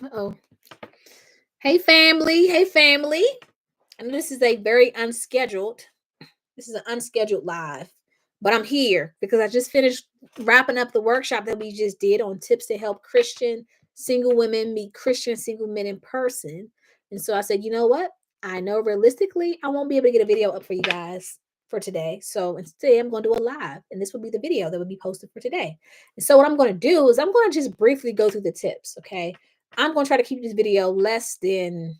Uh-oh. Hey, family. Hey, family. And this is a very unscheduled. This is an unscheduled live, but I'm here because I just finished wrapping up the workshop that we just did on tips to help Christian single women meet Christian single men in person. And so I said, you know what? I know realistically I won't be able to get a video up for you guys for today. So instead, I'm going to do a live, and this will be the video that will be posted for today. And so what I'm going to do is I'm going to just briefly go through the tips. Okay. I'm going to try to keep this video less than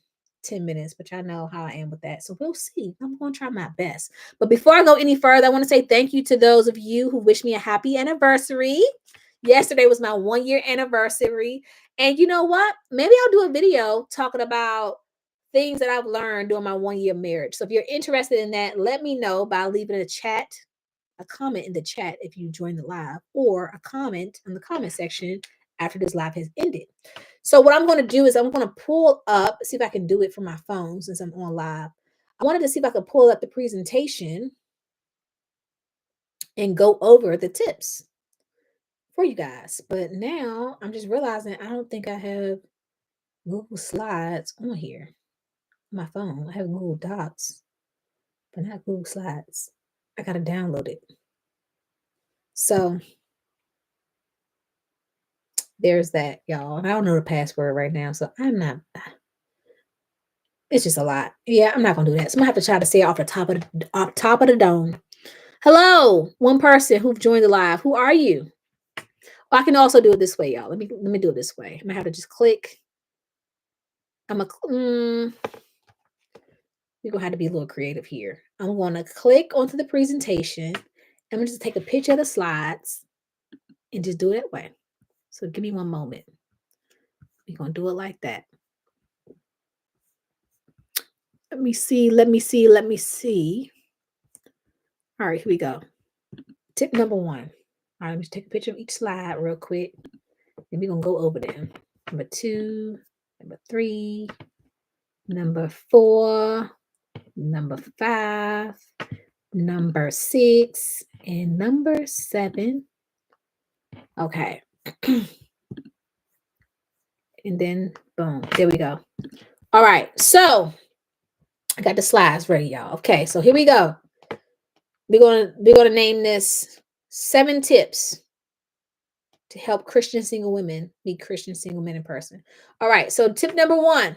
10 minutes, but y'all know how I am with that. So we'll see. I'm going to try my best. But before I go any further, I want to say thank you to those of you who wish me a happy anniversary. Yesterday was my 1 year anniversary. And you know what? Maybe I'll do a video talking about things that I've learned during my 1 year marriage. So if you're interested in that, let me know by leaving a comment in the chat if you join the live, or a comment in the comment section after this live has ended. So what I'm going to do is I'm going to pull up, see if I can do it from my phone since I'm on live. I wanted to see if I could pull up the presentation and go over the tips for you guys. But now I'm just realizing I don't think I have Google Slides on here on my phone. I have Google Docs, but not Google Slides. I got to download it. So there's that, y'all. I don't know the password right now, so I'm not. It's just a lot. Yeah, I'm not gonna do that. So I'm gonna have to try to say it off top of the dome. Hello, one person who joined the live. Who are you? Well, I can also do it this way, y'all. Let me do it this way. I'm gonna have to just click. I'm a. We're gonna have to be a little creative here. I'm gonna click onto the presentation. I'm gonna just take a picture of the slides and just do it that way. So give me one moment. We're gonna do it like that. Let me see. Let me see. Let me see. All right, here we go. Tip number one. All right, let me just take a picture of each slide real quick. And we're gonna go over them. Number 2, number 3, number 4, number 5, number 6, and number 7. Okay. And then boom, there we go. All right, so I got the slides ready, y'all. Okay, so here we go. We're gonna name this 7 tips to help Christian single women meet Christian single men in person. All right. So tip number one,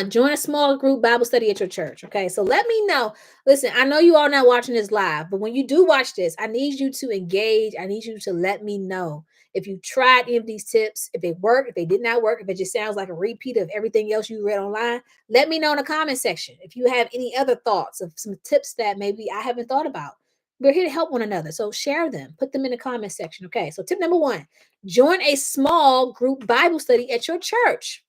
join a small group Bible study at your church. Okay. So let me know. Listen, I know you all not watching this live, but when you do watch this, I need you to engage. I need you to let me know if you tried any of these tips, if they work, if they did not work, if it just sounds like a repeat of everything else you read online. Let me know in the comment section. If you have any other thoughts of some tips that maybe I haven't thought about, we're here to help one another. So share them, put them in the comment section. Okay. So tip number 1, join a small group Bible study at your church.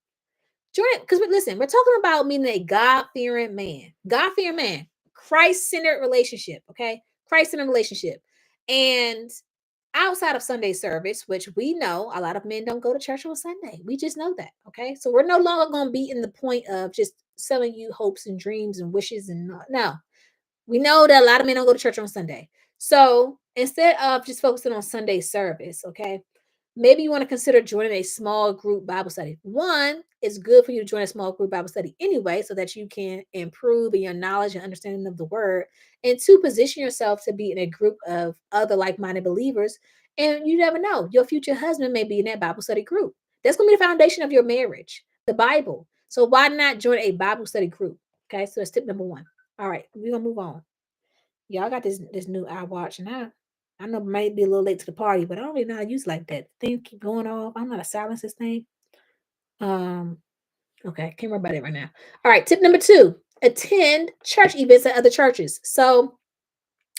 Join it because listen, we're talking about meeting a God-fearing man, Christ-centered relationship. Okay. Christ-centered relationship. And outside of Sunday service, which we know a lot of men don't go to church on Sunday. We just know that. Okay. So we're no longer going to be in the point of just selling you hopes and dreams and wishes and no. We know that a lot of men don't go to church on Sunday. So instead of just focusing on Sunday service, okay, maybe you want to consider joining a small group Bible study. One, it's good for you to join a small group Bible study anyway, so that you can improve in your knowledge and understanding of the word. And 2, position yourself to be in a group of other like-minded believers. And you never know, your future husband may be in that Bible study group. That's going to be the foundation of your marriage, the Bible. So why not join a Bible study group? Okay, so that's tip number 1. All right, we're gonna move on. Y'all got this new iWatch, and I know it might be a little late to the party, but I don't really know how to use it like that. Things keep going off. I'm not a silence this thing. Okay, can't remember about it right now. All right, tip number 2: attend church events at other churches. So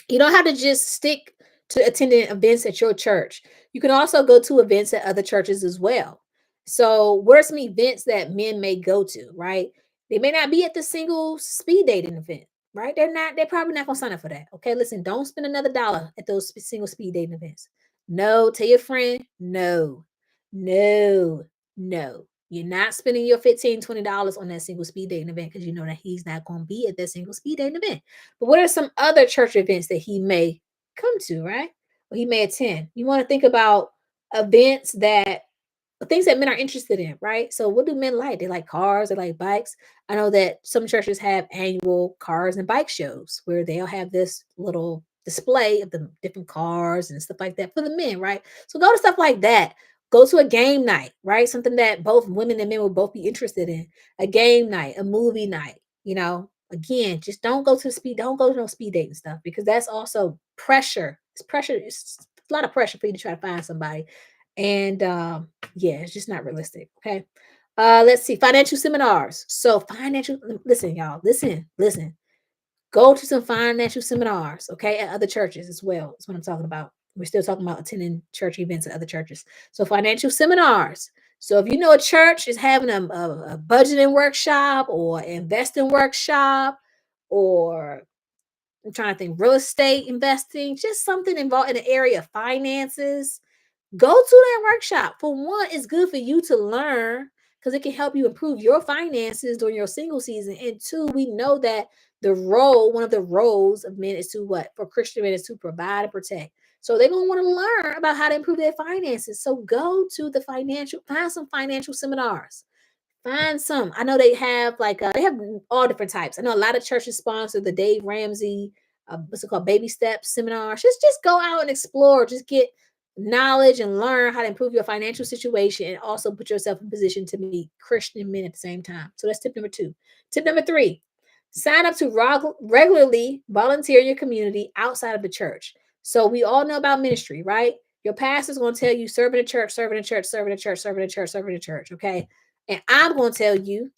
you don't have to just stick to attending events at your church. You can also go to events at other churches as well. So, what are some events that men may go to, right? They may not be at the single speed dating event, right? They're probably not gonna sign up for that. Okay, listen, don't spend another dollar at those single speed dating events. No, tell your friend, no, no, no. You're not spending your $15, $20 on that single speed dating event because you know that he's not going to be at that single speed dating event. But what are some other church events that he may come to, right? Or he may attend? You want to think about events that things that men are interested in, right? So what do men like? They like cars, they like bikes. I know that some churches have annual cars and bike shows where they'll have this little display of the different cars and stuff like that for the men, right? So go to stuff like that. Go to a game night, right? Something that both women and men will both be interested in. A game night, a movie night, you know. Again, just don't go to no speed dating stuff because that's also pressure. It's pressure, it's a lot of pressure for you to try to find somebody. And yeah, it's just not realistic. Okay. Let's see. Financial seminars. So listen, y'all. Listen. Go to some financial seminars, okay, at other churches as well. That's what I'm talking about. We're still talking about attending church events at other churches. So financial seminars. So if you know a church is having a budgeting workshop or investing workshop, or I'm trying to think, real estate investing, just something involved in the area of finances, go to that workshop. For one, it's good for you to learn because it can help you improve your finances during your single season. And two, we know that one of the roles of men is to what? For Christian men is to provide and protect. So they're gonna want to learn about how to improve their finances. So go to find some financial seminars. Find some. I know they have they have all different types. I know a lot of churches sponsor the Dave Ramsey, what's it called, baby steps seminars. Just go out and explore. Just get knowledge and learn how to improve your financial situation and also put yourself in position to meet Christian men at the same time. So that's tip number 2. Tip number 3: sign up to regularly volunteer in your community outside of the church. So we all know about ministry, right? Your pastor's going to tell you serve in the church, serve in the church, serve in the church, serve in the church, serve in the church. Okay. And I'm going to tell you,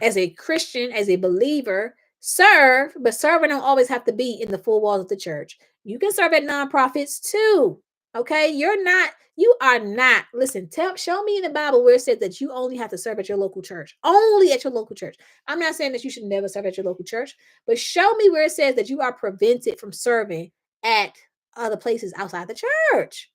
as a Christian, as a believer, serve, but serving don't always have to be in the four walls of the church. You can serve at nonprofits too. Okay. You are not, listen, show me in the Bible where it says that you only have to serve at your local church, only at your local church. I'm not saying that you should never serve at your local church, but show me where it says that you are prevented from serving at other places outside the church.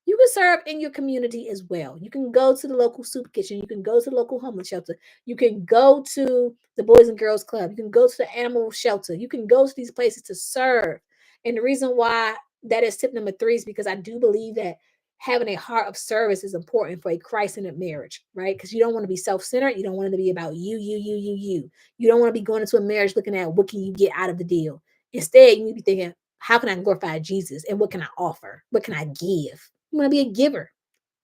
You can serve in your community as well. You can go to the local soup kitchen. You can go to the local homeless shelter. You can go to the Boys and Girls Club. You can go to the animal shelter. You can go to these places to serve. And the reason why that is tip number 3 is because I do believe that having a heart of service is important for a Christ-centered marriage, right? Because you don't want to be self-centered. You don't want it to be about you. You don't want to be going into a marriage looking at what can you get out of the deal. Instead, you need to be thinking, how can I glorify Jesus and what can I offer? What can I give? I'm going to be a giver.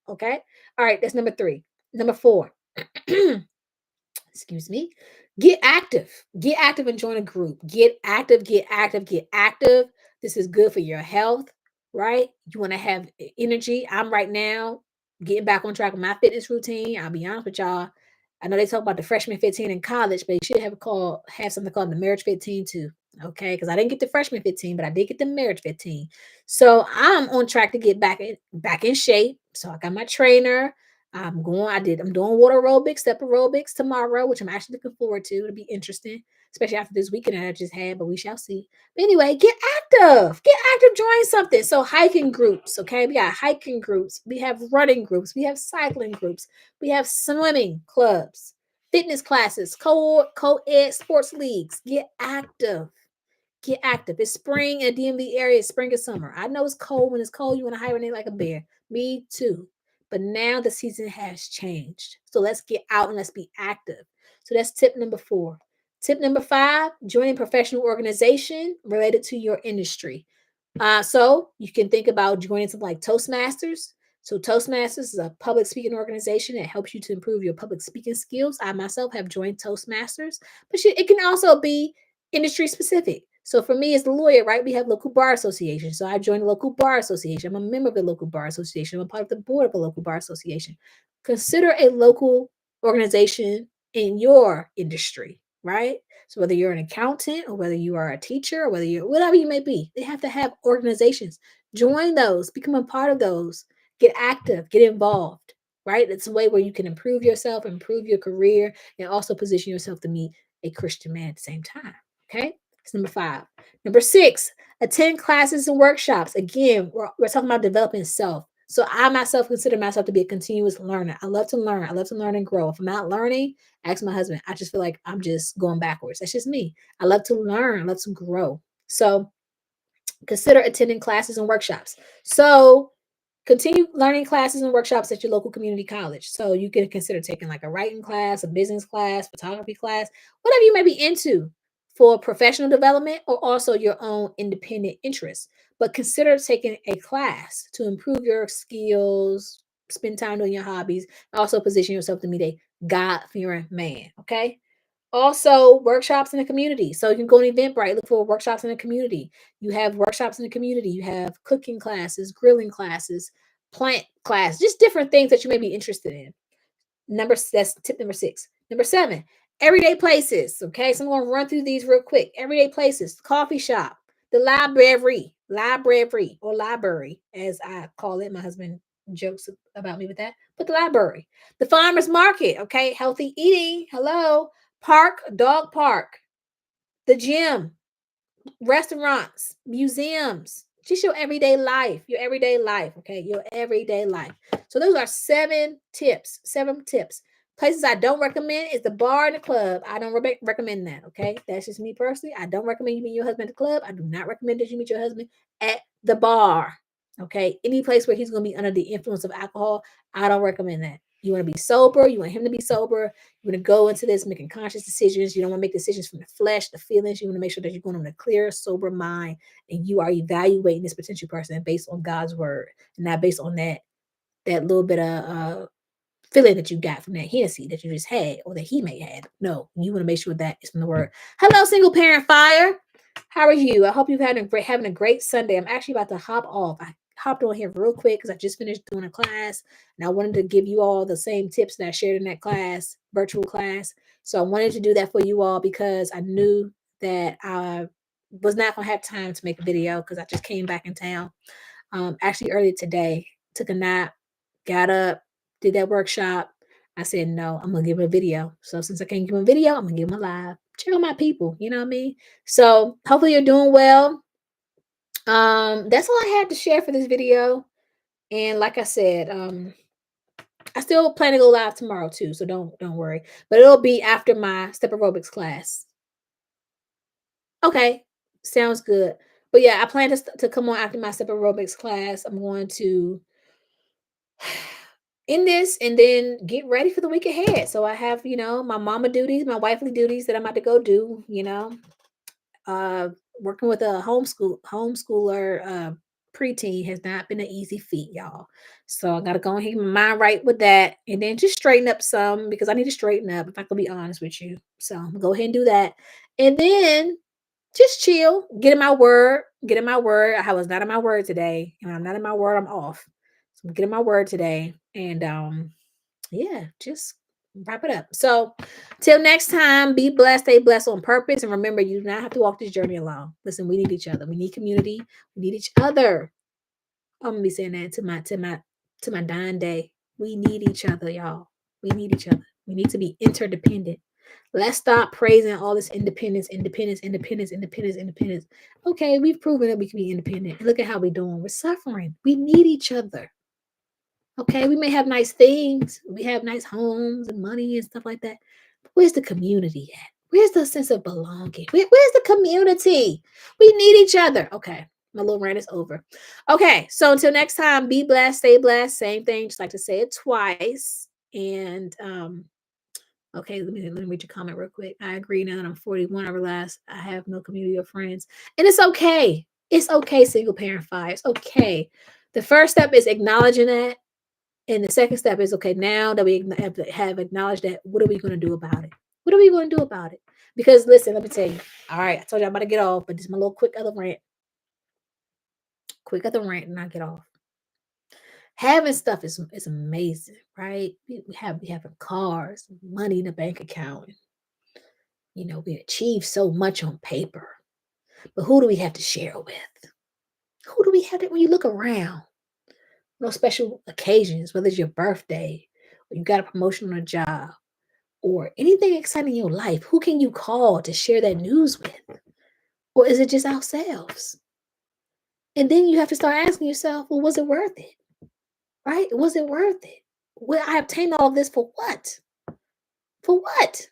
Okay. All right. That's number 3. Number 4. Excuse me. Get active. Get active and join a group. Get active, get active, get active. This is good for your health, right? You want to have energy. I'm right now getting back on track with my fitness routine. I'll be honest with y'all. I know they talk about the freshman 15 in college, but you should have something called the marriage 15 too. Okay, because I didn't get the freshman 15, but I did get the marriage 15. So I'm on track to get back in shape. So I got my trainer. I'm doing water aerobics, step aerobics tomorrow, which I'm actually looking forward to. It'll be interesting, especially after this weekend that I just had, but we shall see. But anyway, get active, join something. So hiking groups, okay? We got hiking groups, we have running groups, we have cycling groups, we have swimming clubs, fitness classes, co-ed sports leagues. Get active. Get active. It's spring in the DMV area. It's spring or summer. I know it's cold. When it's cold, you want to hibernate like a bear. Me too. But now the season has changed. So let's get out and let's be active. So that's tip number 4. Tip number 5: join a professional organization related to your industry. So you can think about joining something like Toastmasters. So Toastmasters is a public speaking organization that helps you to improve your public speaking skills. I myself have joined Toastmasters, but it can also be industry specific. So for me as the lawyer, right, we have local bar association. So I joined the local bar association. I'm a member of the local bar association. I'm a part of the board of a local bar association. Consider a local organization in your industry, right? So whether you're an accountant or whether you are a teacher or whether you're whatever you may be, they have to have organizations. Join those, become a part of those, get active, get involved, right? It's a way where you can improve yourself, improve your career, and also position yourself to meet a Christian man at the same time. Okay. That's number 5. Number 6, attend classes and workshops. Again, we're talking about developing self. So I myself consider myself to be a continuous learner. I love to learn. I love to learn and grow. If I'm not learning, ask my husband. I just feel like I'm just going backwards. That's just me. I love to learn. I love to grow. So consider attending classes and workshops. So Continue learning classes and workshops at your local community college. So you can consider taking like a writing class, a business class, photography class, whatever you may be into for professional development or also your own independent interests. But consider taking a class to improve your skills, spend time doing your hobbies, also position yourself to meet a God fearing man. Okay. Also, workshops in the community. So you can go on Eventbrite, look for workshops in the community. You have workshops in the community. You have cooking classes, grilling classes, plant class, just different things that you may be interested in. That's tip number 6. Number 7, everyday places. Okay, so I'm going to run through these real quick. Everyday places, coffee shop, the library, or library, as I call it. My husband jokes about me with that, but the library, the farmer's market. Okay, healthy eating. Hello, park, dog park, the gym, restaurants, museums, just your everyday life, okay, your everyday life. So those are 7 tips, 7 tips. Places I don't recommend is the bar and the club. I don't recommend that, okay? That's just me personally. I don't recommend you meet your husband at the club. I do not recommend that you meet your husband at the bar, okay? Any place where he's going to be under the influence of alcohol, I don't recommend that. You want to be sober. You want him to be sober. You want to go into this making conscious decisions. You don't want to make decisions from the flesh, the feelings. You want to make sure that you're going with a clear, sober mind, and you are evaluating this potential person based on God's word, and not based on that little bit of feeling that you got from that Hennessy that you just had or that he may have. No, you want to make sure that is from the word. Hello, single parent fire. How are you? I hope you've having a great Sunday. I'm actually about to hop off. I hopped on here real quick because I just finished doing a class and I wanted to give you all the same tips that I shared in that class, virtual class. So I wanted to do that for you all because I knew that I was not going to have time to make a video because I just came back in town. Actually, earlier today, took a nap, got up, did that workshop. I said, no, I'm going to give him a video. So since I can't give him a video, I'm going to give him a live. Check on my people. You know what I mean? So hopefully you're doing well. That's all I had to share for this video. And like I said, I still plan to go live tomorrow too. So don't worry. But it'll be after my step aerobics class. Okay. Sounds good. But yeah, I plan to come on after my step aerobics class. I'm going to in this and then get ready for the week ahead. So I have, my mama duties, my wifely duties that I'm about to go do, uh working with a homeschooler preteen has not been an easy feat, y'all. So I gotta go and get my mind right with that and then just straighten up some because I need to straighten up if I can be honest with you. So I'm gonna go ahead and do that. And then just chill, get in my word. I was not in my word today. And when I'm not in my word, I'm off. So I'm getting my word today. And yeah, just wrap it up. So till next time, be blessed, stay blessed on purpose. And remember, you do not have to walk this journey alone. Listen, we need each other. We need community. We need each other. I'm gonna be saying that to my dying day. We need each other, y'all. We need each other. We need to be interdependent. Let's stop praising all this independence, independence, independence, independence, independence. Okay, we've proven that we can be independent. Look at how we're doing. We're suffering. We need each other. Okay, we may have nice things. We have nice homes and money and stuff like that. But where's the community at? Where's the sense of belonging? Where's the community? We need each other. Okay, my little rant is over. Okay, so until next time, be blessed, stay blessed. Same thing, just like to say it twice. And okay, let me read your comment real quick. I agree. Now that I'm 41, I realize I have no community or friends, and it's okay. It's okay, single parent fire. It's okay. The first step is acknowledging that. And the second step is okay, now that we have acknowledged that, what are we going to do about it? What are we going to do about it? Because listen, let me tell you. All right, I told you I'm about to get off, but this is my little quick other rant. Quick other rant, and I get off. Having stuff is amazing, right? We have cars, money in the bank account. We achieve so much on paper. But who do we have to share with? Who do we have to when you look around? No special occasions, whether it's your birthday or you got a promotion on a job or anything exciting in your life, who can you call to share that news with? Or is it just ourselves? And then you have to start asking yourself, well, was it worth it? Right? Was it worth it? Well, I obtained all of this for what? For what?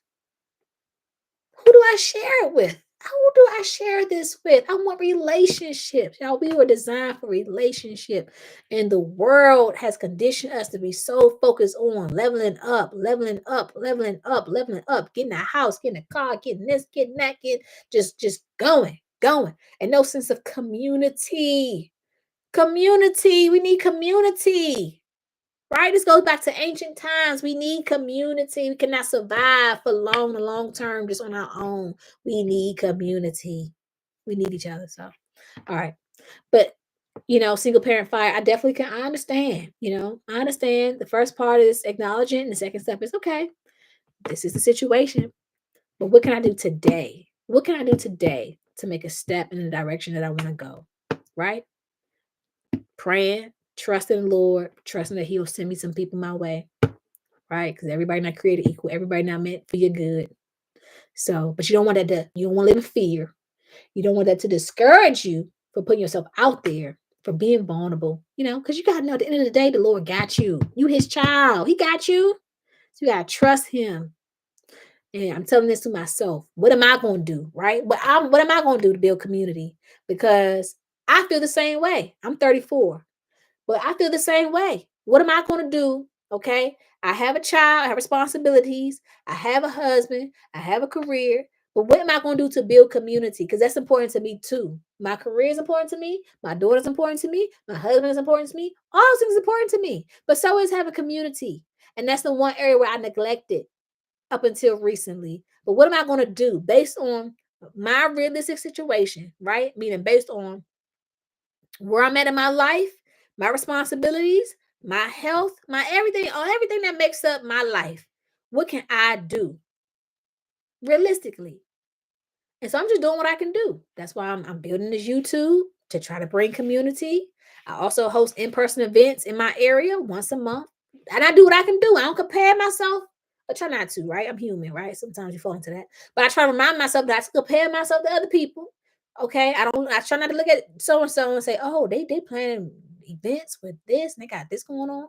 Who do I share it with? Who do I share this with? I want relationships. Y'all, we were designed for relationship. And the world has conditioned us to be so focused on leveling up, leveling up, leveling up, leveling up, getting a house, getting a car, getting this, getting that, just going, going. And no sense of community. Community. We need community. Right? This goes back to ancient times. We need community. We cannot survive for long term just on our own. We need community. We need each other. So, all right. But, single parent fire, I definitely can. I understand. I understand. The first part is acknowledging. The second step is okay, this is the situation. But what can I do today? What can I do today to make a step in the direction that I want to go? Right? Praying, trusting the Lord, trusting that He'll send me some people my way. Right? Because everybody not created equal. Everybody not meant for your good. So, but you don't want that you don't want to live in fear. You don't want that to discourage you from putting yourself out there, for being vulnerable, because you got to know at the end of the day, the Lord got you. You His child. He got you. So you got to trust Him. And I'm telling this to myself. What am I going to do? Right? What am I going to do to build community? Because I feel the same way. I'm 34. But I feel the same way. What am I going to do? Okay. I have a child, I have responsibilities, I have a husband, I have a career. But what am I going to do to build community? Because that's important to me too. My career is important to me. My daughter's important to me. My husband is important to me. All those things are important to me. But so is have a community. And that's the one area where I neglected up until recently. But what am I going to do based on my realistic situation, right? Meaning based on where I'm at in my life, my responsibilities, my health, my everything, on everything that makes up my life. What can I do realistically? And so I'm just doing what I can do. That's why I'm building this YouTube to try to bring community. I also host in-person events in my area once a month. And I do what I can do. I don't compare myself. I try not to, right? I'm human, right? Sometimes you fall into that. But I try to remind myself that I compare myself to other people. Okay. I try not to look at so and so and say, oh, they planning events with this and they got this going on.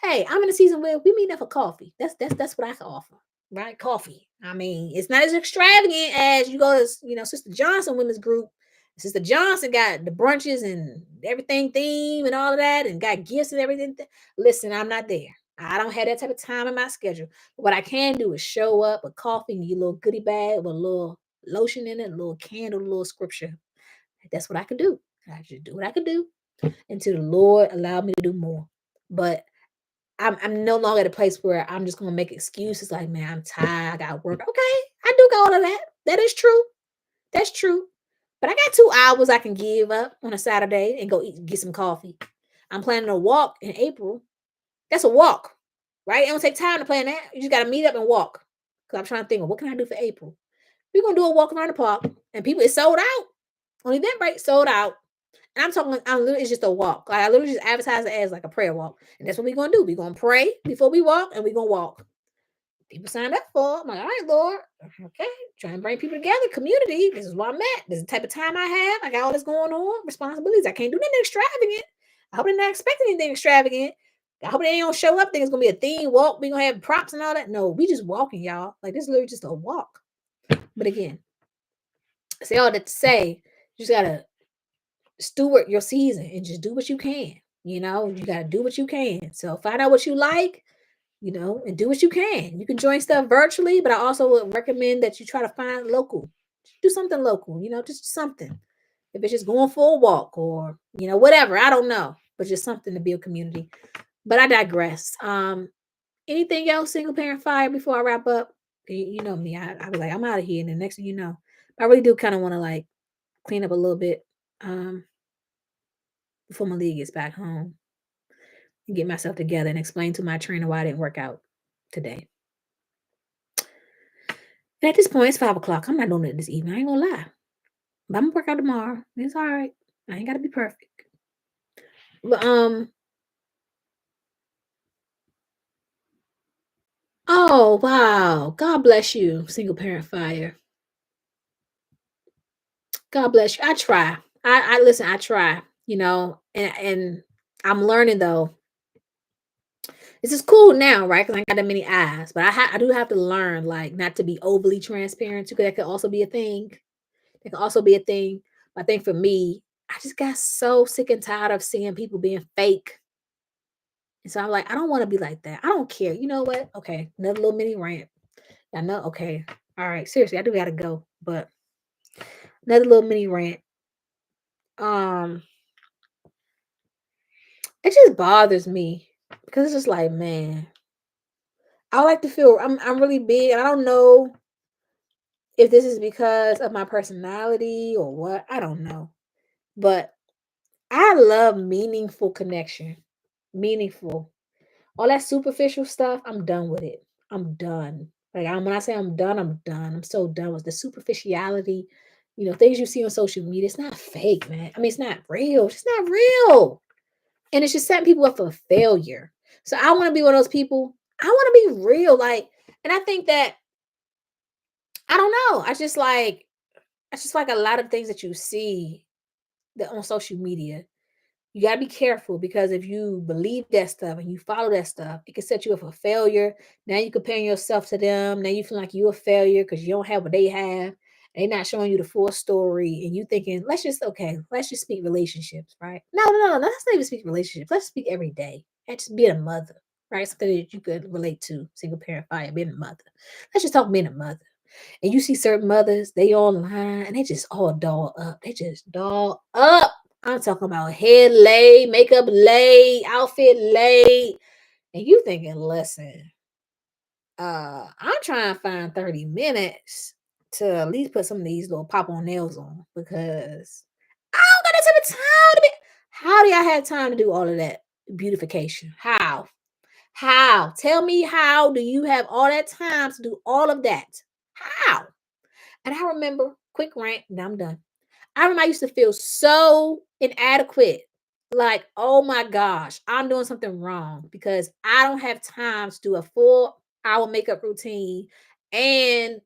Hey, I'm in a season where we meet up for coffee. That's what I can offer. Right? Coffee. I mean, it's not as extravagant as you go to, Sister Johnson Women's Group. Sister Johnson got the brunches and everything theme and all of that and got gifts and everything. Listen, I'm not there. I don't have that type of time in my schedule. But what I can do is show up with coffee and your little goodie bag with a little lotion in it, a little candle, a little scripture. That's what I can do. I just do what I can do until the Lord allow me to do more. But I'm no longer at a place where I'm just gonna make excuses like, man, I'm tired, I got work. Okay, I do got all of that. That is true. That's true. But I got 2 hours I can give up on a Saturday and go get some coffee. I'm planning a walk in April. That's a walk, right? It don't take time to plan that. You just gotta meet up and walk. Cause I'm trying to think of what can I do for April. We're gonna do a walk around the park, and people, it's sold out on Eventbrite, sold out. And I'm literally, it's just a walk. Like I literally just advertise it as like a prayer walk. And that's what we're gonna do. We're gonna pray before we walk, and we're gonna walk. People signed up for it. I'm like, all right, Lord. Okay. Trying to bring people together, community. This is where I'm at. This is the type of time I have. I got all this going on, responsibilities. I can't do nothing extravagant. I hope they're not expecting anything extravagant. I hope they don't show up. Think it's gonna be a theme walk. We're gonna have props and all that. No, we just walking, y'all. Like this is literally just a walk. But again, I say all that to say, you just gotta steward your season and just do what you can. You got to do what you can. So find out what you like, and do what you can. You can join stuff virtually, but I also would recommend that you try to find local. Do something local, just something. If it's just going for a walk or, whatever, I don't know, but just something to build community. But I digress. Anything else, single parent fire, before I wrap up? You know me, I was like, I'm out of here. And the next thing you know, I really do kind of want to like clean up a little bit. Before my league gets back home and get myself together and explain to my trainer why I didn't work out today. And at this point, it's 5 o'clock. I'm not doing it this evening. I ain't gonna lie. But I'm gonna work out tomorrow. It's all right. I ain't gotta be perfect. But oh wow. God bless you, single parent fire. God bless you. I try. I listen, I try, and I'm learning though. This is cool now, right? Because I ain't got that many eyes, but I do have to learn, like, not to be overly transparent, because that could also be a thing. It can also be a thing. I think for me, I just got so sick and tired of seeing people being fake. And so I'm like, I don't want to be like that. I don't care. You know what? Okay, another little mini rant. I know. Okay. All right. Seriously, I do gotta go. But another little mini rant. Um, it just bothers me because it's just like, man, I like to feel I'm really big. And I don't know if this is because of my personality or what. I don't know. But I love meaningful connection. Meaningful. All that superficial stuff, I'm done with it. I'm done. Like when I say I'm done, I'm done. I'm so done with the superficiality. Things you see on social media. It's not fake, man. I mean, it's not real. It's just not real. And it's just setting people up for failure. So I want to be one of those people. I want to be real. And I think that I don't know. I just like a lot of things that you see that on social media. You gotta be careful because if you believe that stuff and you follow that stuff, it can set you up for failure. Now you comparing yourself to them. Now you feel like you're a failure because you don't have what they have. They're not showing you the full story, and you thinking, let's just speak relationships, right? No, no, no, no. Let's not even speak relationships. Let's speak every day. Let's just being a mother, right? Something that you could relate to, single parent fire, being a mother. Let's just talk being a mother. And you see certain mothers, they online and they just all doll up. They just doll up. I'm talking about head laid, makeup laid, outfit laid. And you thinking, listen, I'm trying to find 30 minutes to at least put some of these little pop on nails on because I don't got that type of time to be. How do y'all have time to do all of that beautification? How? How? Tell me how do you have all that time to do all of that? How? And I remember, quick rant, and I'm done. I remember I used to feel so inadequate. Like, oh my gosh, I'm doing something wrong because I don't have time to do a full hour makeup routine and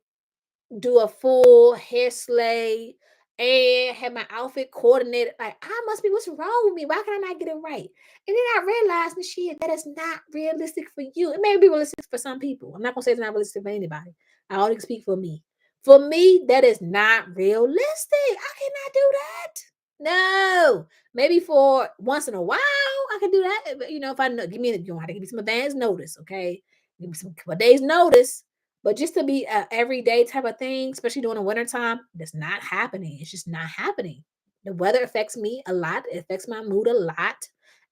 do a full hair slay and have my outfit coordinated. Like, I must be, what's wrong with me? Why can I not get it right? And then I realized, Nasheia, that is not realistic for you. It may be realistic for some people. I'm not gonna say it's not realistic for anybody. I only speak for me. For me, that is not realistic. I cannot do that. No, maybe for once in a while I can do that. But if I know, you want to give me some advance notice, okay? Give me some couple days notice. But just to be a everyday type of thing, especially during the wintertime, that's not happening. It's just not happening. The weather affects me a lot. It affects my mood a lot.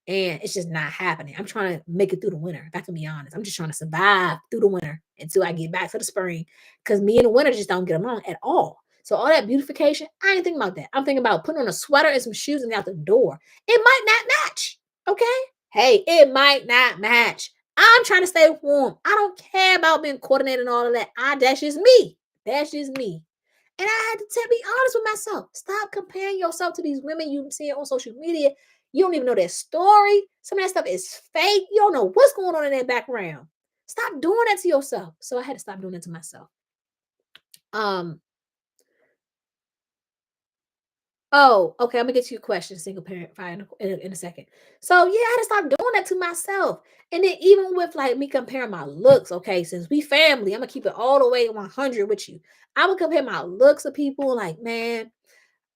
And it's just not happening. I'm trying to make it through the winter. If I can be honest, I'm just trying to survive through the winter until I get back to the spring. Because me and the winter just don't get along at all. So all that beautification, I ain't thinking about that. I'm thinking about putting on a sweater and some shoes and out the door. It might not match. Okay. Hey, it might not match. I'm trying to stay warm. I don't care about being coordinated and all of that. That's just me. That's just me. And I had to be honest with myself. Stop comparing yourself to these women you see on social media. You don't even know their story. Some of that stuff is fake. You don't know what's going on in their background. Stop doing that to yourself. So I had to stop doing it to myself. Um, Oh, okay. I'm gonna get to your question, single parent fire in a second. So yeah, I had to stop doing that to myself. And then even with like me comparing my looks, okay, since we family, I'm gonna keep it all the way 100 with you. I would compare my looks to people like, man,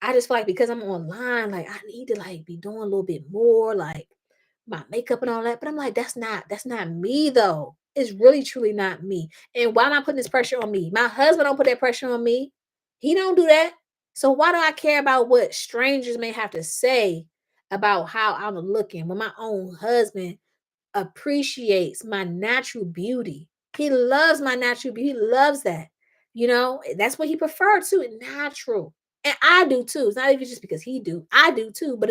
I just feel like because I'm online, like I need to like be doing a little bit more, like my makeup and all that. But I'm like, that's not me though. It's really truly not me. And why am I putting this pressure on me? My husband don't put that pressure on me. He don't do that. So why do I care about what strangers may have to say about how I'm looking when my own husband appreciates my natural beauty? He loves my natural beauty. He loves that. That's what he preferred too, natural. And I do too. It's not even just because he do. I do too, but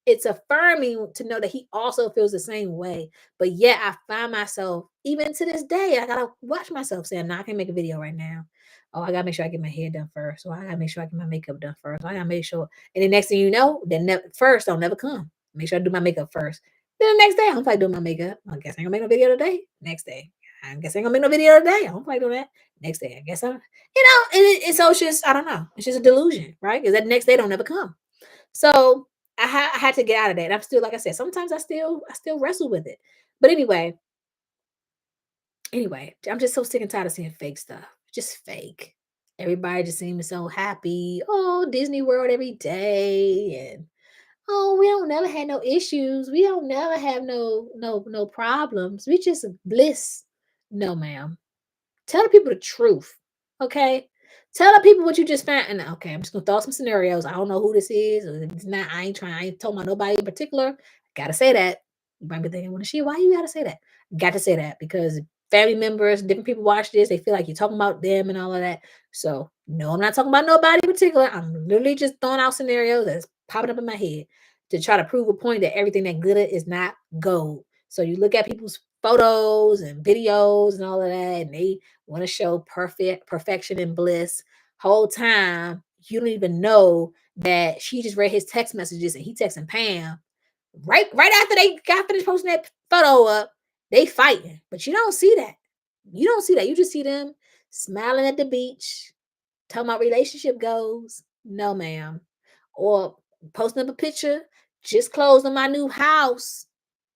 it's affirming to know that he also feels the same way. But yet I find myself, even to this day, I gotta watch myself saying, no, I can't make a video right now. Oh, I gotta make sure I get my hair done first. Or I gotta make sure I get my makeup done first. I gotta make sure. And the next thing you know, first don't never come. Make sure I do my makeup first. Then the next day, I'm like doing my makeup. I guess I ain't gonna make no video today. Next day, I guess I ain't gonna make no video today. I don't like doing that. Next day, I guess so it's just, I don't know. It's just a delusion, right? Because that next day don't ever come. So I had to get out of that. And I'm still, like I said, sometimes I still wrestle with it. But anyway, I'm just so sick and tired of seeing fake stuff. Just fake. Everybody just seems so happy. Oh, Disney World every day, and oh, we don't never have no issues. We don't never have no problems. We just bliss. No, ma'am. Tell the people the truth. Okay. Tell the people what you just found. And okay, I'm just gonna throw some scenarios. I don't know who this is. Or it's not. I ain't talking about nobody in particular. Gotta say that. You might be thinking, well, she, why you gotta say that? Got to say that because family members, different people watch this. They feel like you're talking about them and all of that. So no, I'm not talking about nobody in particular. I'm literally just throwing out scenarios that's popping up in my head to try to prove a point that everything that glitter is not gold. So you look at people's photos and videos and all of that, and they want to show perfection and bliss. Whole time you don't even know that she just read his text messages and he texting Pam right after they got finished posting that photo up. They fighting, but you don't see that. You don't see that. You just see them smiling at the beach, talking about relationship goals. No, ma'am. Or posting up a picture, just closed on my new house.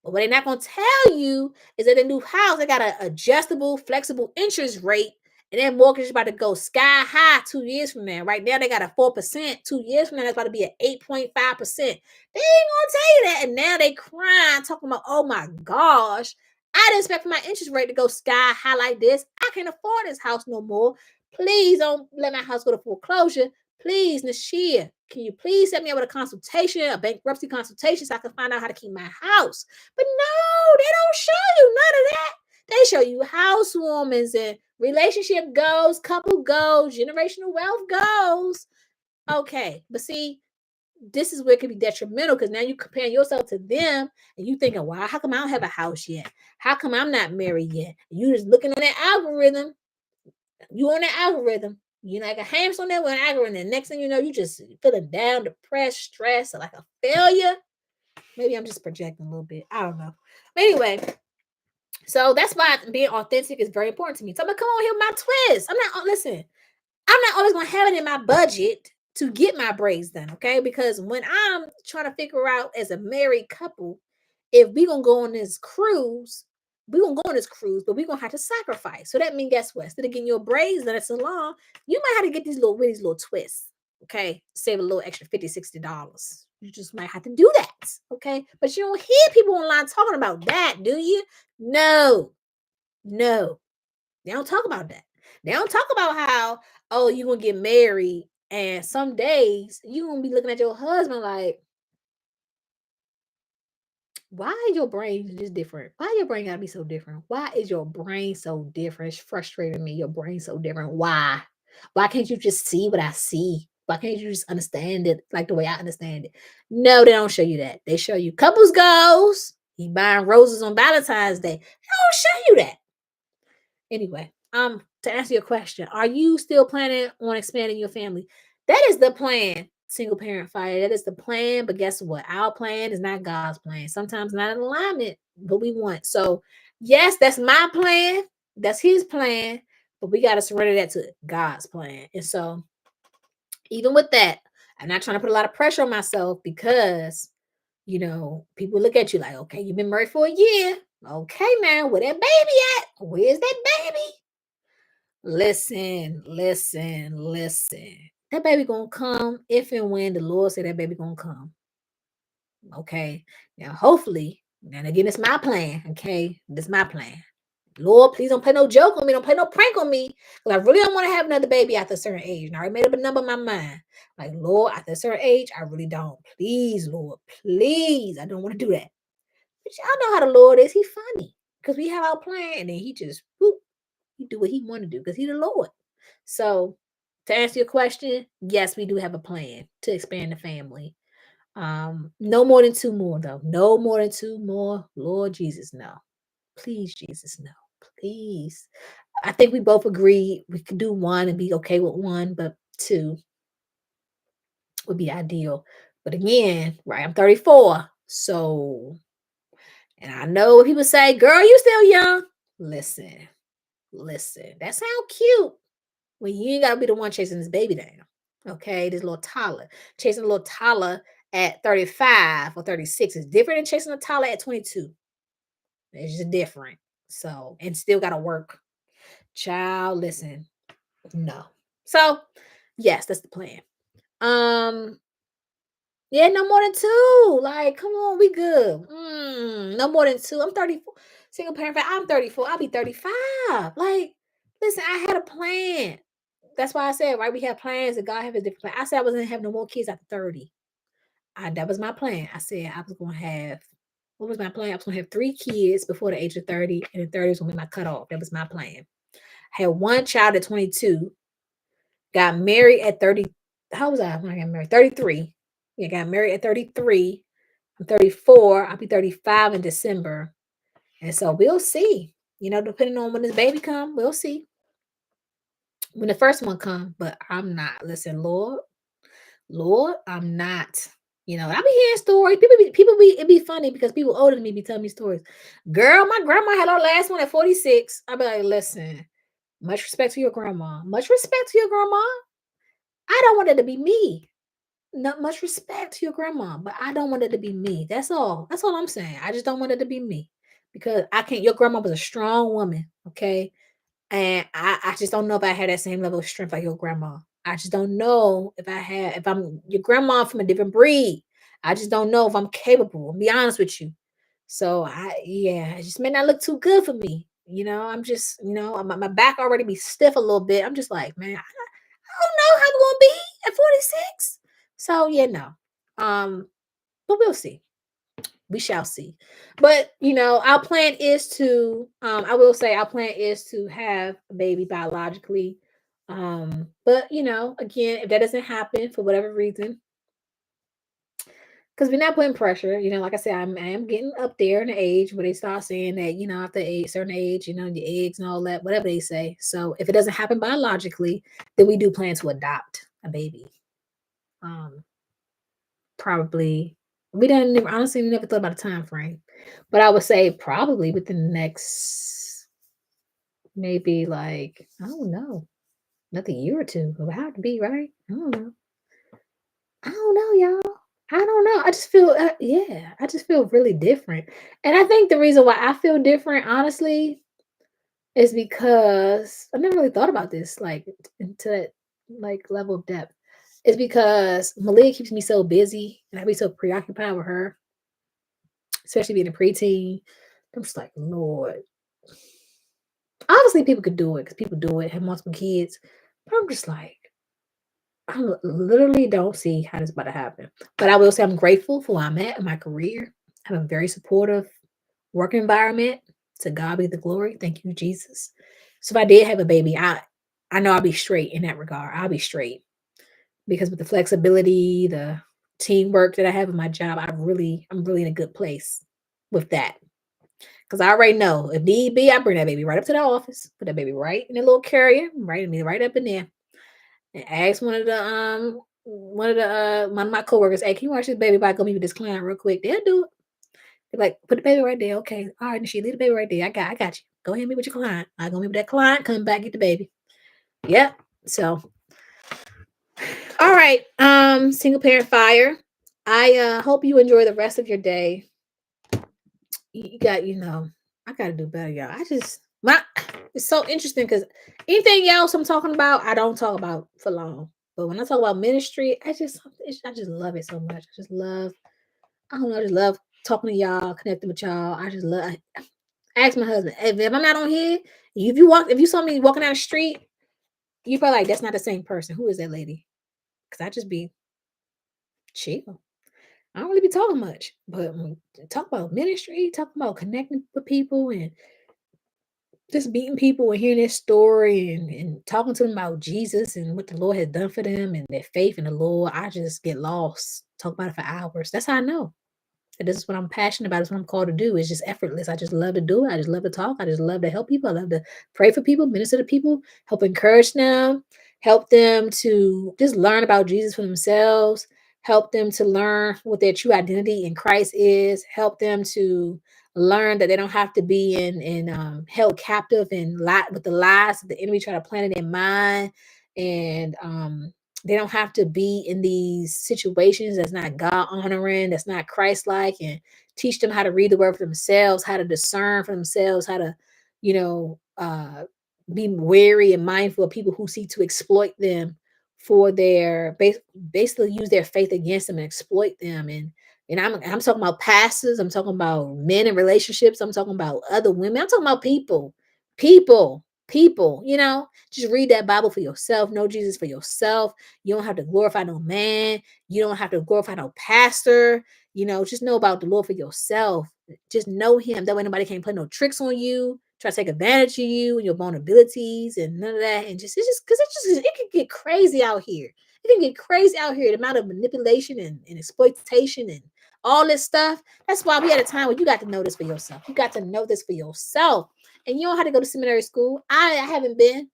But what they're not gonna tell you is that the new house, they got an adjustable, flexible interest rate, and that mortgage is about to go sky high 2 years from now. Right now, they got a 4%. 2 years from now, that's about to be at 8.5%. They ain't gonna tell you that. And now they crying, talking about, oh my gosh, I didn't expect my interest rate to go sky high like this. I can't afford this house no more. Please don't let my house go to foreclosure. Please, Nasheia, can you please set me up with a consultation, a bankruptcy consultation, so I can find out how to keep my house? But no, they don't show you none of that. They show you housewarmings and relationship goals, couple goals, generational wealth goals. Okay, but see, this is where it can be detrimental because now you comparing yourself to them and you thinking, wow, how come I don't have a house yet? How come I'm not married yet? You just looking on that algorithm. You on that algorithm. You know, like a hamster on that one algorithm. Next thing you know, you just feeling down, depressed, stressed, like a failure. Maybe I'm just projecting a little bit. I don't know. But anyway, so that's why being authentic is very important to me. So I'm gonna come on here with my twist. I'm not listen. I'm not always gonna have it in my budget to get my braids done, okay? Because when I'm trying to figure out as a married couple, if we gonna go on this cruise, we gonna go on this cruise, but we gonna have to sacrifice. So that means guess what? Instead of getting your braids done at salon, you might have to get these little twists. Okay, save a little extra $50, $60. You just might have to do that. Okay, but you don't hear people online talking about that, do you? No, no. They don't talk about that. They don't talk about how, oh, you're gonna get married, and some days you're gonna be looking at your husband like, why is your brain just different? Why your brain gotta be so different? Why is your brain so different? It's frustrating me. Your brain so different. Why? Why can't you just see what I see? Why can't you just understand it like the way I understand it? No, they don't show you that. They show you couples goals. You buying roses on Valentine's Day. They don't show you that. Anyway, to answer your question, are you still planning on expanding your family? That is the plan, single parent fire. That is the plan. But guess what? Our plan is not God's plan. Sometimes not in alignment, but we want. So, yes, that's my plan. That's his plan. But we got to surrender that to God's plan. And so, even with that, I'm not trying to put a lot of pressure on myself because, people look at you like, okay, you've been married for a year. Okay, man, where that baby at? Where's that baby? Listen, listen, listen. That baby gonna come if and when the Lord say that baby gonna come. Okay. Now, hopefully, and again, it's my plan. Okay, this is my plan. Lord, please don't play no joke on me. Don't play no prank on me. Because I really don't want to have another baby after a certain age. And I already made up a number in my mind. Like, Lord, after a certain age, I really don't. Please, Lord, please. I don't want to do that. But y'all know how the Lord is. He funny. Because we have our plan and then he just whoop, he do what he want to do because he the Lord. So to answer your question, yes, we do have a plan to expand the family. No more than two more though. No more than two more. Lord Jesus, no. Please, Jesus, no. Please. I think we both agree we could do one and be okay with one, but two would be ideal. But again, right, I'm 34. So, and I know what people say, girl, you still young. Listen, listen, that sound cute. When you ain't gotta be the one chasing this baby down. Okay, this little toddler. Chasing a little toddler at 35 or 36 is different than chasing a toddler at 22. It's just different. So, and still gotta work. Child, listen, no. So, yes, that's the plan. Um, yeah, no more than two. Like, come on, we good. No more than two. I'm 34. Single parent. I'm 34. I'll be 35. Like, listen, I had a plan. That's why I said, right? We have plans and God have a different plan. I said I wasn't gonna have no more kids after 30. That was my plan. I said I was gonna have what was my plan? I was gonna have 3 kids before the age of 30, and then 30 was gonna be my cutoff. That was my plan. I had one child at 22, got married at 30. How was I when I got married? 33. Yeah, got married at 33. I'm 34. I'll be 35 in December. And so we'll see. Depending on when this baby come, we'll see when the first one come. But I'm not. Listen, Lord, I'm not. I be hearing stories. It'd be funny because people older than me be telling me stories. Girl, my grandma had her last one at 46. I be like, listen, much respect to your grandma. Much respect to your grandma. I don't want it to be me. Not much respect to your grandma, but I don't want it to be me. That's all. That's all I'm saying. I just don't want it to be me because I can't. Your grandma was a strong woman, okay? And I just don't know if I had that same level of strength like your grandma. I just don't know if I'm your grandma from a different breed. I just don't know if I'm capable. I'll be honest with you. So yeah, it just may not look too good for me. I'm just, my back already be stiff a little bit. I'm just like, man, I don't know how I'm gonna be at 46. So yeah, no. But we'll see. We shall see. But our plan is to I will say our plan is to have a baby biologically. But again, if that doesn't happen for whatever reason, because we're not putting pressure, like I said, I am getting up there in the age where they start saying that, after a certain age, the eggs and all that, whatever they say. So if it doesn't happen biologically, then we do plan to adopt a baby. Um, Probably we didn't never honestly never thought about a time frame. But I would say probably within the next maybe like, I don't know, another year or two. It would have to be, right? I don't know. I don't know, y'all. I don't know. I just feel yeah, I just feel really different. And I think the reason why I feel different, honestly, is because I never really thought about this like into that like level of depth. It's because Malia keeps me so busy and I be so preoccupied with her, especially being a preteen. I'm just like, Lord. Obviously, people could do it because people do it, have multiple kids. But I'm just like, literally don't see how this about to happen. But I will say I'm grateful for where I'm at in my career. I have a very supportive work environment. To God be the glory. Thank you, Jesus. So if I did have a baby, I know I'll be straight in that regard. I'll be straight because with the flexibility, the teamwork that I have in my job, I'm really in a good place with that. Because I already know if need be, I bring that baby right up to the office, put that baby right in the little carrier, right up in there, and ask one of my coworkers, hey, can you watch this baby by go meet with this client real quick? They'll do it. They're like, put the baby right there. Okay. All right, she leave the baby right there. I got you. Go ahead and meet with your client. I go meet with that client, come back, get the baby. Yep. So all right. Single parent fire. I hope you enjoy the rest of your day. You got, I gotta do better, y'all. It's so interesting because anything else I'm talking about, I don't talk about for long. But when I talk about ministry, I just love it so much. I don't know, I just love talking to y'all, connecting with y'all. I ask my husband, if I'm not on here, if you saw me walking down the street, you probably like, that's not the same person. Who is that lady? Because I just be chill. I don't really be talking much, but when we talk about ministry, talk about connecting with people and just meeting people and hearing their story and talking to them about Jesus and what the Lord has done for them and their faith in the Lord, I just get lost. Talk about it for hours. That's how I know. And this is what I'm passionate about. It's what I'm called to do. It's just effortless. I just love to do it. I just love to talk. I just love to help people. I love to pray for people, minister to people, help encourage them, help them to just learn about Jesus for themselves, help them to learn what their true identity in Christ is, help them to learn that they don't have to be held captive and with the lies that the enemy try to plant in their mind, and they don't have to be in these situations that's not God honoring, that's not Christ like, and teach them how to read the word for themselves, how to discern for themselves, how to, you know, be wary and mindful of people who seek to exploit them for their basically use their faith against them and exploit them. And I'm talking about pastors, I'm talking about men in relationships, I'm talking about other women, I'm talking about people, just read that Bible for yourself, know Jesus for yourself. You don't have to glorify no man, you don't have to glorify no pastor, just know about the Lord for yourself. Just know him. That way nobody can't play no tricks on you, try to take advantage of you and your vulnerabilities and none of that. And just because it can get crazy out here. It can get crazy out here. The amount of manipulation and exploitation and all this stuff. That's why we at a time where you got to know this for yourself. You got to know this for yourself. And you don't have to go to seminary school. I haven't been.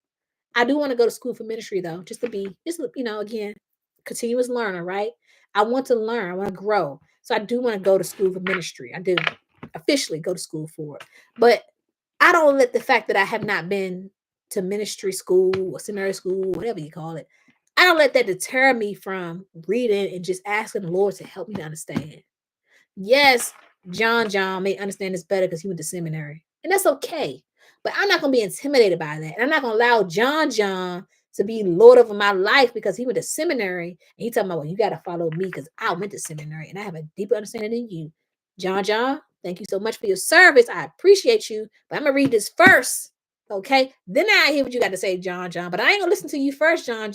I do want to go to school for ministry though, just to be, again, continuous learner, right? I want to learn. I want to grow. So I do want to go to school for ministry. I do officially go to school for it. But I don't let the fact that I have not been to ministry school or seminary school, whatever you call it, I don't let that deter me from reading and just asking the Lord to help me to understand. Yes, John may understand this better because he went to seminary, and that's okay. But I'm not going to be intimidated by that. And I'm not going to allow John to be Lord over my life because he went to seminary and he talking about, well, you got to follow me because I went to seminary and I have a deeper understanding than you. John, thank you so much for your service. I appreciate you. But I'm going to read this first. Okay. Then I hear what you got to say, John. But I ain't going to listen to you first, John,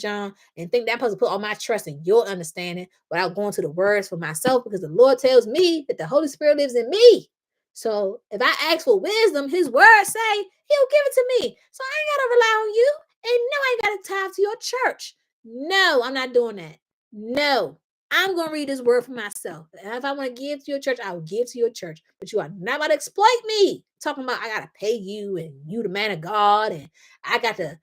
and think that I'm supposed to put all my trust in your understanding without going to the words for myself because the Lord tells me that the Holy Spirit lives in me. So if I ask for wisdom, his words say he'll give it to me. So I ain't got to rely on you. And no, I ain't got to tie to your church. No, I'm not doing that. No, I'm going to read this word for myself. And if I want to give to your church, I will give to your church. But you are not about to exploit me. Talking about I got to pay you and you the man of God and I got to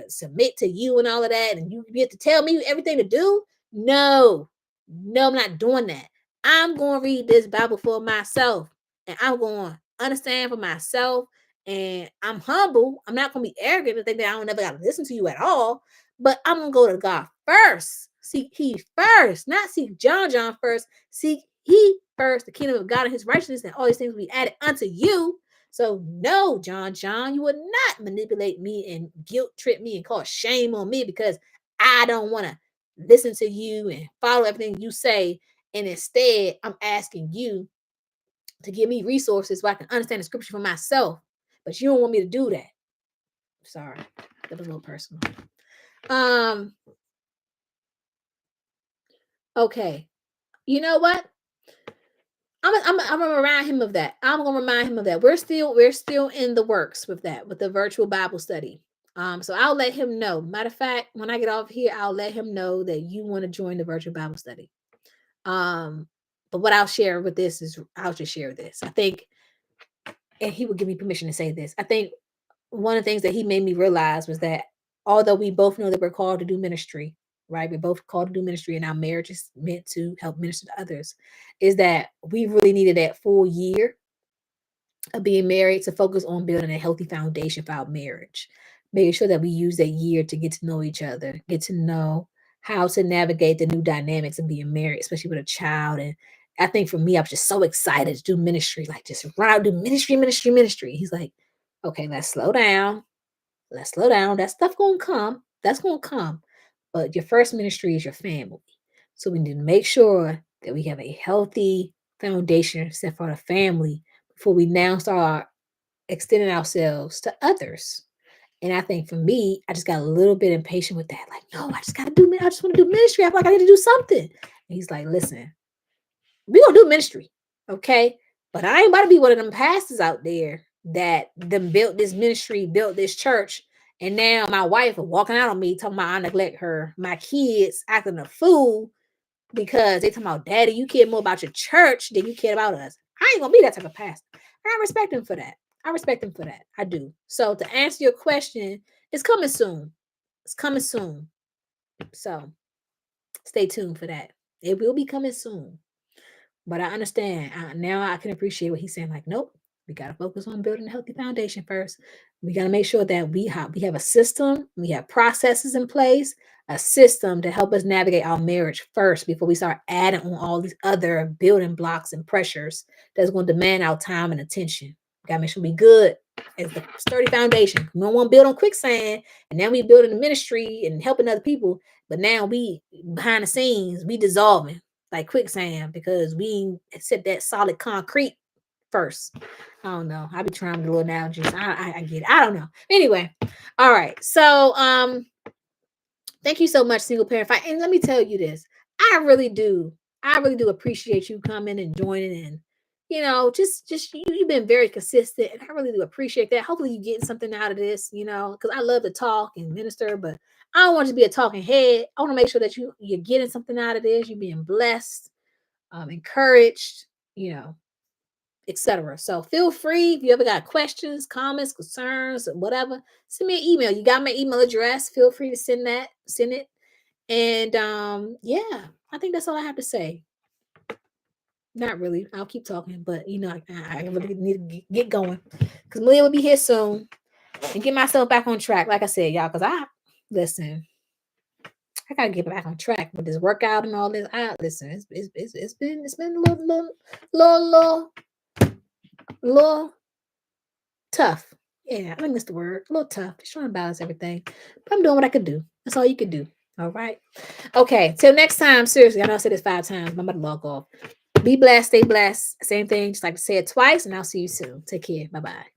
submit to you and all of that. And you get to tell me everything to do. No, I'm not doing that. I'm going to read this Bible for myself and I'm going to understand for myself. And I'm humble. I'm not going to be arrogant and think that I don't never got to listen to you at all. But I'm going to go to God first. Seek he first, not seek John first. Seek he first, the kingdom of God and his righteousness, and all these things will be added unto you. So no, John, you would not manipulate me and guilt trip me and cause shame on me because I don't want to listen to you and follow everything you say. And instead, I'm asking you to give me resources so I can understand the scripture for myself. But you don't want me to do that. Sorry, that was a little personal. Okay. You know what? I'm gonna remind him of that. I'm gonna remind him of that. We're still in the works with that, with the virtual Bible study. So I'll let him know. Matter of fact, when I get off here, I'll let him know that you want to join the virtual Bible study. But what I'll share with this is I'll just share this. I think, and he will give me permission to say this. I think one of the things that he made me realize was that although we both know that we're called to do ministry, right? We're both called to do ministry and our marriage is meant to help minister to others, is that we really needed that full year of being married to focus on building a healthy foundation for our marriage, making sure that we use that year to get to know each other, get to know how to navigate the new dynamics of being married, especially with a child. And I think for me, I was just so excited to do ministry, like just run out, do ministry. He's like, okay, let's slow down. Let's slow down. That stuff gonna come. That's gonna come. But your first ministry is your family. So we need to make sure that we have a healthy foundation set for the family before we now start extending ourselves to others. And I think for me, I just got a little bit impatient with that. Like, no, I just want to do ministry. I feel like I need to do something. And he's like, listen, we gonna do ministry, okay? But I ain't about to be one of them pastors out there that them built this ministry, built this church, and now my wife is walking out on me talking about I neglect her, my kids acting a fool because they talking about daddy, you care more about your church than you care about us. I ain't gonna be that type of pastor. I respect him for that. I do. So to answer your question, it's coming soon. It's coming soon. So stay tuned for that. It will be coming soon. But I understand now. I can appreciate what he's saying. Like, nope, we got to focus on building a healthy foundation first. We got to make sure that we have a system, we have processes in place, a system to help us navigate our marriage first before we start adding on all these other building blocks and pressures that's going to demand our time and attention. We got to make sure we good. as the sturdy foundation. We don't want to build on quicksand, and now we building the ministry and helping other people. But now we behind the scenes, we dissolving like quicksand because we set that solid concrete first. I don't know. I be trying with little analogies. I get it. I don't know. Anyway, all right. So thank you so much, single parent fight. And let me tell you this. I really do. I really do appreciate you coming and joining and just you've been very consistent and I really do appreciate that. Hopefully you getting something out of this, because I love to talk and minister, but I don't want you to be a talking head. I want to make sure that you're getting something out of this, you're being blessed, encouraged, etc. So feel free if you ever got questions, comments, concerns, or whatever, send me an email. You got my email address. Feel free to send it. And yeah, I think that's all I have to say. Not really. I'll keep talking, but I really need to get going because Malia will be here soon and get myself back on track. Like I said, y'all, because listen. I gotta get back on track with this workout and all this. Listen. It's been a little tough. Yeah, I think that's the word. A little tough. Just trying to balance everything, but I'm doing what I could do. That's all you can do. All right. Okay. Till next time. Seriously, I know I said this 5 times. But I'm about to log off. Be blessed. Stay blessed. Same thing. Just like to say it twice, and I'll see you soon. Take care. Bye bye.